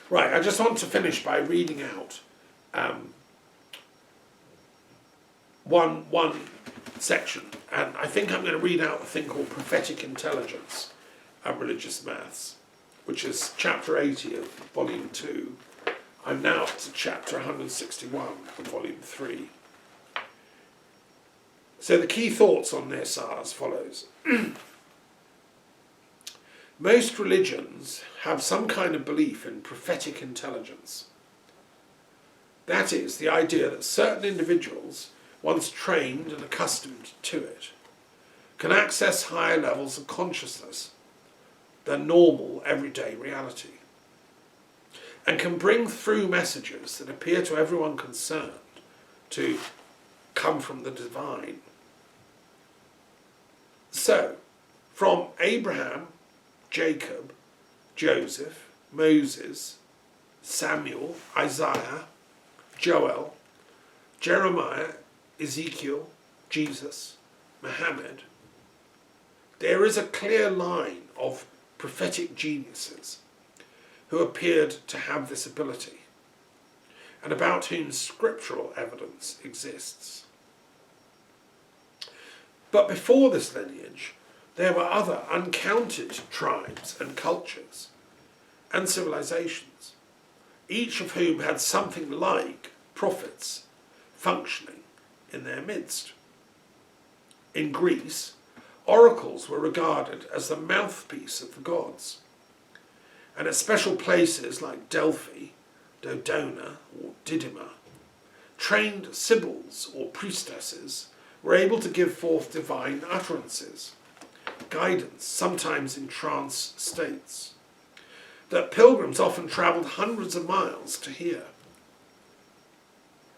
Right, I just want to finish by reading out one section, and I think I'm going to read out a thing called Prophetic Intelligence and Religious Maths, which is chapter 80 of volume 2. I'm now up to chapter 161 of volume 3. So the key thoughts on this are as follows. Most religions have some kind of belief in prophetic intelligence. That is, the idea that certain individuals, once trained and accustomed to it, can access higher levels of consciousness than normal everyday reality, and can bring through messages that appear to everyone concerned to come from the divine. So, from Abraham, Jacob, Joseph, Moses, Samuel, Isaiah, Joel, Jeremiah, Ezekiel, Jesus, Muhammad, there is a clear line of prophetic geniuses who appeared to have this ability, and about whom scriptural evidence exists. But before this lineage, there were other uncounted tribes and cultures and civilizations, each of whom had something like prophets functioning in their midst. In Greece, oracles were regarded as the mouthpiece of the gods, and at special places like Delphi, Dodona, or Didyma, trained sibyls or priestesses were able to give forth divine utterances, guidance, sometimes in trance states, that pilgrims often travelled hundreds of miles to hear.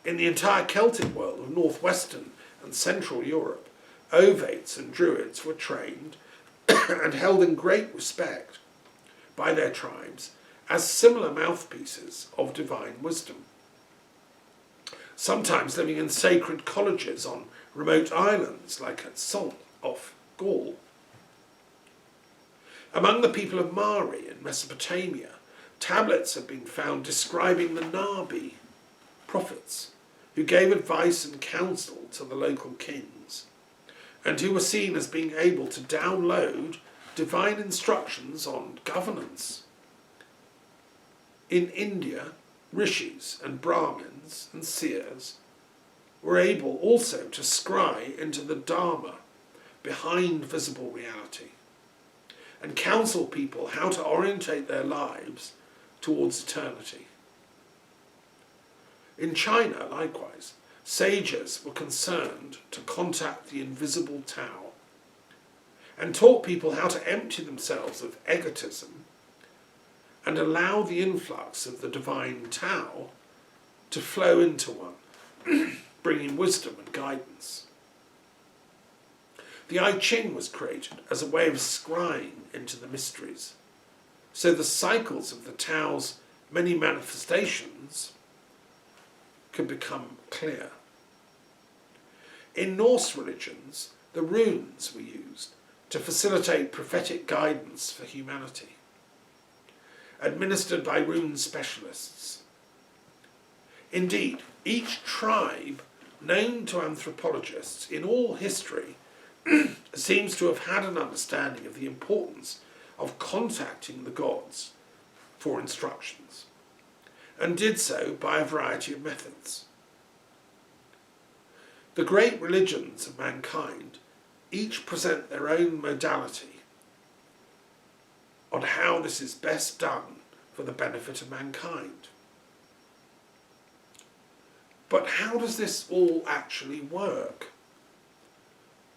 In the entire Celtic world of northwestern and central Europe, ovates and druids were trained and held in great respect by their tribes as similar mouthpieces of divine wisdom, sometimes living in sacred colleges on remote islands like at Salt off Gaul. Among the people of Mari in Mesopotamia, tablets have been found describing the Nabi, prophets, who gave advice and counsel to the local kings, and who were seen as being able to download divine instructions on governance. In India, rishis and brahmins and seers were able also to scry into the Dharma behind visible reality, and counsel people how to orientate their lives towards eternity. In China, likewise, sages were concerned to contact the invisible Tao, and taught people how to empty themselves of egotism and allow the influx of the divine Tao to flow into one, bringing wisdom and guidance. The I Ching was created as a way of scrying into the mysteries, so the cycles of the Tao's many manifestations could become clear. In Norse religions, the runes were used to facilitate prophetic guidance for humanity, administered by rune specialists. Indeed, each tribe known to anthropologists in all history seems to have had an understanding of the importance of contacting the gods for instructions, and did so by a variety of methods. The great religions of mankind each present their own modality on how this is best done for the benefit of mankind. But how does this all actually work?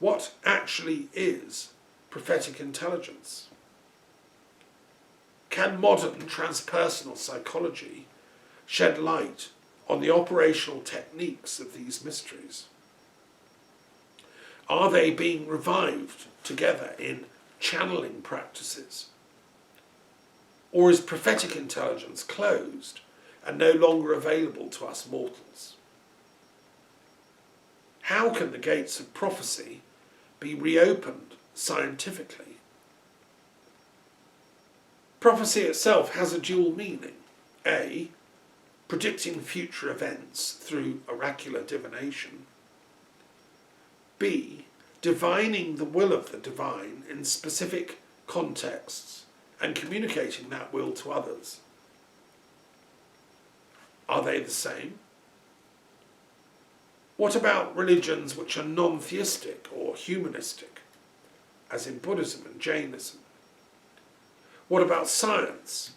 What actually is prophetic intelligence? Can modern transpersonal psychology shed light on the operational techniques of these mysteries? Are they being revived together in channeling practices? Or is prophetic intelligence closed and no longer available to us mortals? How can the gates of prophecy be reopened scientifically? Prophecy itself has a dual meaning. A, predicting future events through oracular divination. B, divining the will of the divine in specific contexts and communicating that will to others. Are they the same? What about religions which are non-theistic or humanistic, as in Buddhism and Jainism? What about science?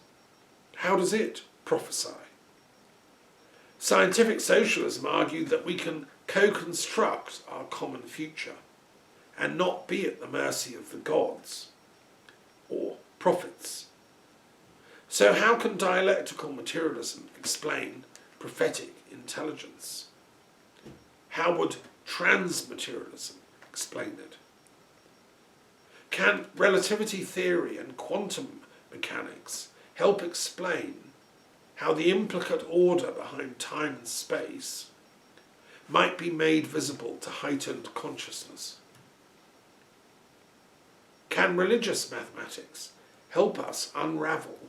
How does it prophesy? Scientific socialism argued that we can co-construct our common future and not be at the mercy of the gods or prophets. So how can dialectical materialism explain prophetic intelligence? How would transmaterialism explain it? Can relativity theory and quantum mechanics help explain how the implicate order behind time and space might be made visible to heightened consciousness? Can religious mathematics help us unravel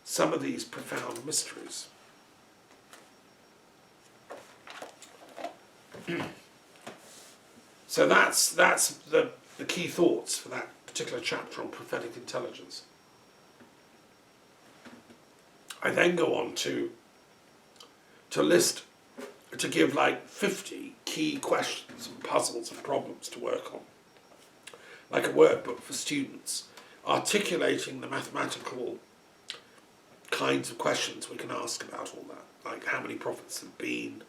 some of these profound mysteries? So that's the key thoughts for that particular chapter on prophetic intelligence. I then go on to give like 50 key questions and puzzles and problems to work on, like a workbook for students, articulating the mathematical kinds of questions we can ask about all that, like how many prophets have been,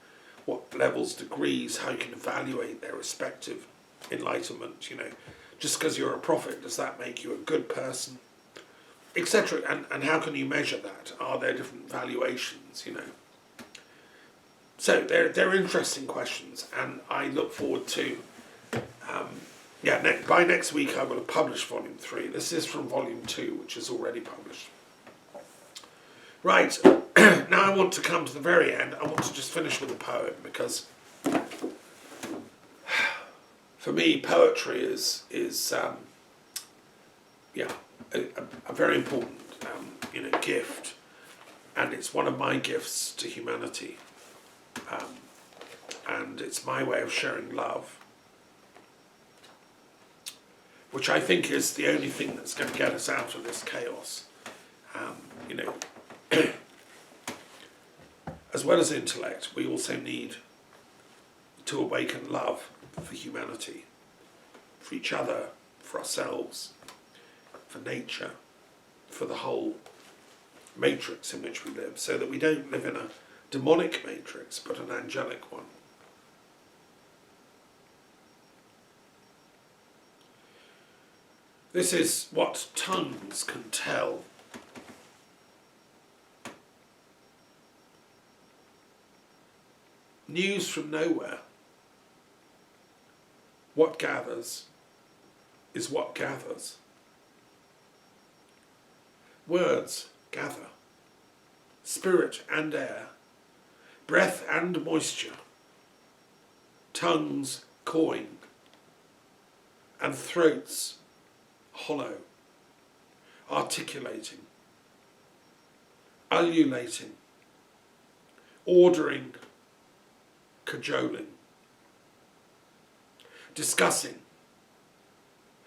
what levels, degrees, how you can evaluate their respective enlightenment, just because you're a prophet, does that make you a good person, etc. And how can you measure that? Are there different valuations, So they're interesting questions, and I look forward to, by next week I will have published Volume 3. This is from Volume 2, which is already published. Right, now I want to come to the very end. I want to just finish with a poem, because for me poetry is a very important gift, and it's one of my gifts to humanity, and it's my way of sharing love, which I think is the only thing that's going to get us out of this chaos. As well as intellect, we also need to awaken love for humanity, for each other, for ourselves, for nature, for the whole matrix in which we live, so that we don't live in a demonic matrix, but an angelic one. This is what tongues can tell. News from nowhere. What gathers is what gathers. Words gather. Spirit and air. Breath and moisture. Tongues cawing. And throats hollow. Articulating. Ululating. Ordering. Cajoling. Discussing.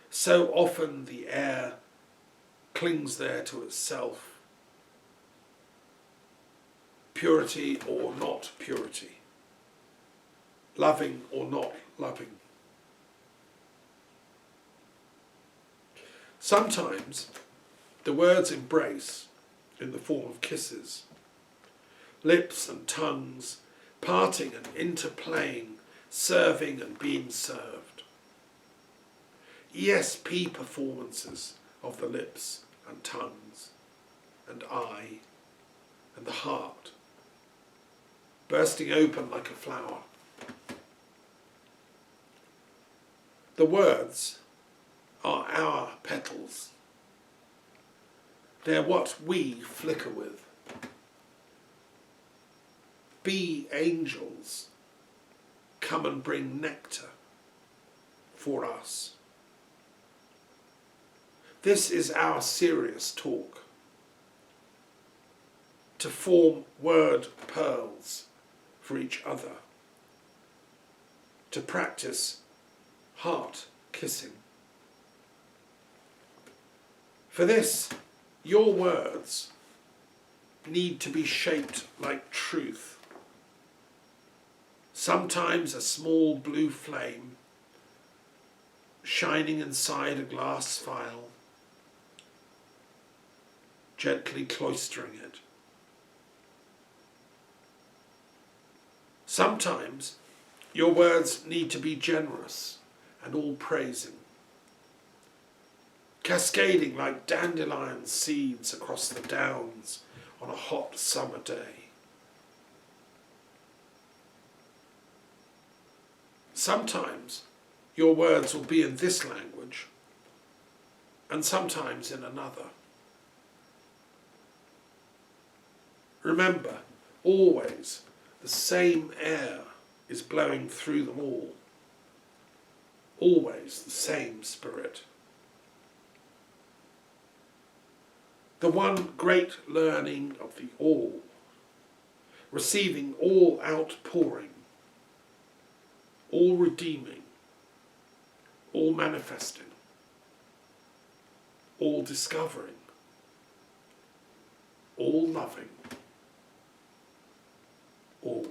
So often the air clings there to itself. Purity or not purity. Loving or not loving. Sometimes the words embrace in the form of kisses. Lips and tongues parting and interplaying, serving and being served. ESP performances of the lips and tongues and eye and the heart, bursting open like a flower. The words are our petals. They're what we flicker with. Be angels, come and bring nectar for us. This is our serious talk. to form word pearls for each other, to practice heart kissing. For this, your words need to be shaped like truth. Sometimes a small blue flame shining inside a glass vial, gently cloistering it. Sometimes your words need to be generous and all-praising, cascading like dandelion seeds across the downs on a hot summer day. Sometimes your words will be in this language, and sometimes in another. Remember, always the same air is blowing through them all. Always the same spirit. The one great learning of the all, receiving all outpouring, all redeeming, all manifesting, all discovering, all loving, all.